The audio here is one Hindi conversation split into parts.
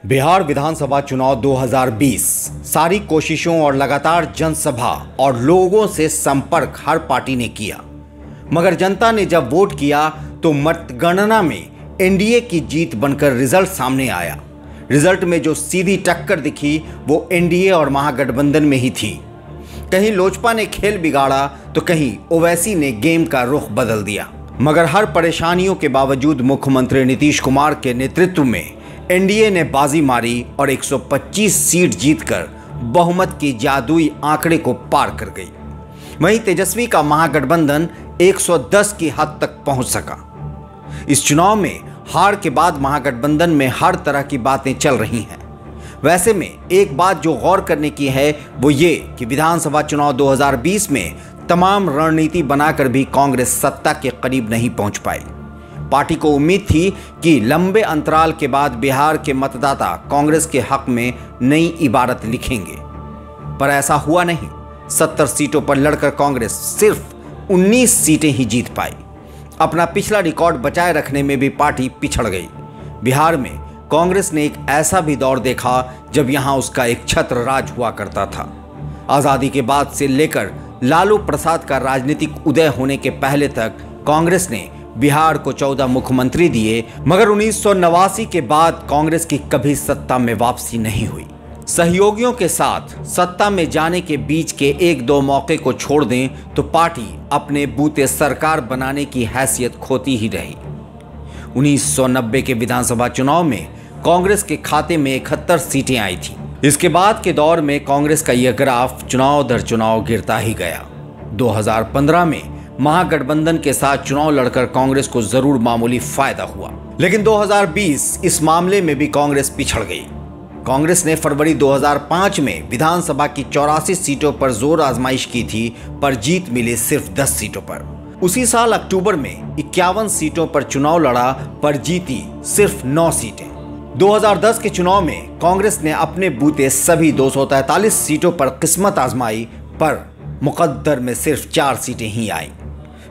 बिहार विधानसभा चुनाव 2020 सारी कोशिशों और लगातार जनसभा और लोगों से संपर्क हर पार्टी ने किया, मगर जनता ने जब वोट किया तो मतगणना में एनडीए की जीत बनकर रिजल्ट सामने आया। रिजल्ट में जो सीधी टक्कर दिखी वो एनडीए और महागठबंधन में ही थी। कहीं लोजपा ने खेल बिगाड़ा तो कहीं ओवैसी ने गेम का रुख बदल दिया, मगर हर परेशानियों के बावजूद मुख्यमंत्री नीतीश कुमार के नेतृत्व में एनडीए ने बाजी मारी और 125 सीट जीतकर बहुमत की जादुई आंकड़े को पार कर गई। वहीं तेजस्वी का महागठबंधन 110 की हद तक पहुंच सका। इस चुनाव में हार के बाद महागठबंधन में हर तरह की बातें चल रही हैं। वैसे में एक बात जो गौर करने की है वो ये कि विधानसभा चुनाव 2020 में तमाम रणनीति बनाकर भी कांग्रेस सत्ता के करीब नहीं पहुंच पाई। पार्टी को उम्मीद थी कि लंबे अंतराल के बाद बिहार के मतदाता कांग्रेस के हक में नई इबारत लिखेंगे, पर ऐसा हुआ नहीं। 70 सीटों पर लड़कर कांग्रेस सिर्फ 19 सीटें ही जीत पाई। अपना पिछला रिकॉर्ड बचाए रखने में भी पार्टी पिछड़ गई। बिहार में कांग्रेस ने एक ऐसा भी दौर देखा जब यहां उसका एक छत्र राज हुआ करता था। आज़ादी के बाद से लेकर लालू प्रसाद का राजनीतिक उदय होने के पहले तक कांग्रेस ने बिहार को 14 मुख्यमंत्री दिए, मगर 1989 के बाद कांग्रेस की कभी सत्ता में वापसी नहीं हुई। सहयोगियों के साथ सत्ता में जाने के बीच के एक दो मौके को छोड़ दें तो पार्टी अपने बूते सरकार बनाने की हैसियत खोती ही रही। 1990 के विधानसभा चुनाव में कांग्रेस के खाते में 71 सीटें आई थी। इसके बाद के दौर में कांग्रेस का यह ग्राफ चुनाव दर चुनाव गिरता ही गया। 2015 में महागठबंधन के साथ चुनाव लड़कर कांग्रेस को जरूर मामूली फायदा हुआ, लेकिन 2020 इस मामले में भी कांग्रेस पिछड़ गई। कांग्रेस ने फरवरी 2005 में विधानसभा की 84 सीटों पर जोर आजमाइश की थी, पर जीत मिली सिर्फ 10 सीटों पर। उसी साल अक्टूबर में 51 सीटों पर चुनाव लड़ा, पर जीती सिर्फ 9 सीटें। 2010 के चुनाव में कांग्रेस ने अपने बूते सभी 243 सीटों पर किस्मत आजमाई, पर मुकद्दर में सिर्फ 4 सीटें ही आईं।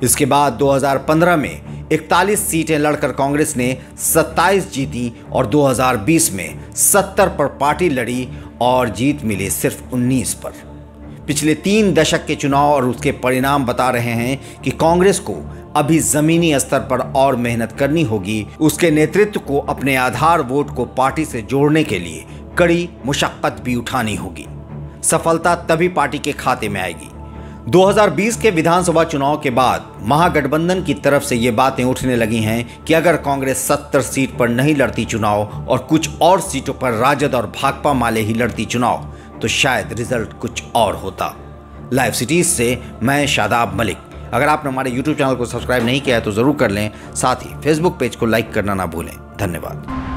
इसके बाद 2015 में 41 सीटें लड़कर कांग्रेस ने 27 जीती और 2020 में 70 पर पार्टी लड़ी और जीत मिली सिर्फ 19 पर। पिछले 3 दशक के चुनाव और उसके परिणाम बता रहे हैं कि कांग्रेस को अभी जमीनी स्तर पर और मेहनत करनी होगी। उसके नेतृत्व को अपने आधार वोट को पार्टी से जोड़ने के लिए कड़ी मुशक्कत भी उठानी होगी। सफलता तभी पार्टी के खाते में आएगी। 2020 के विधानसभा चुनाव के बाद महागठबंधन की तरफ से ये बातें उठने लगी हैं कि अगर कांग्रेस 70 सीट पर नहीं लड़ती चुनाव और कुछ और सीटों पर राजद और भाकपा माले ही लड़ती चुनाव तो शायद रिजल्ट कुछ और होता। लाइव सिटीज से मैं शादाब मलिक। अगर आपने हमारे YouTube चैनल को सब्सक्राइब नहीं किया है तो ज़रूर कर लें, साथ ही फेसबुक पेज को लाइक करना ना भूलें। धन्यवाद।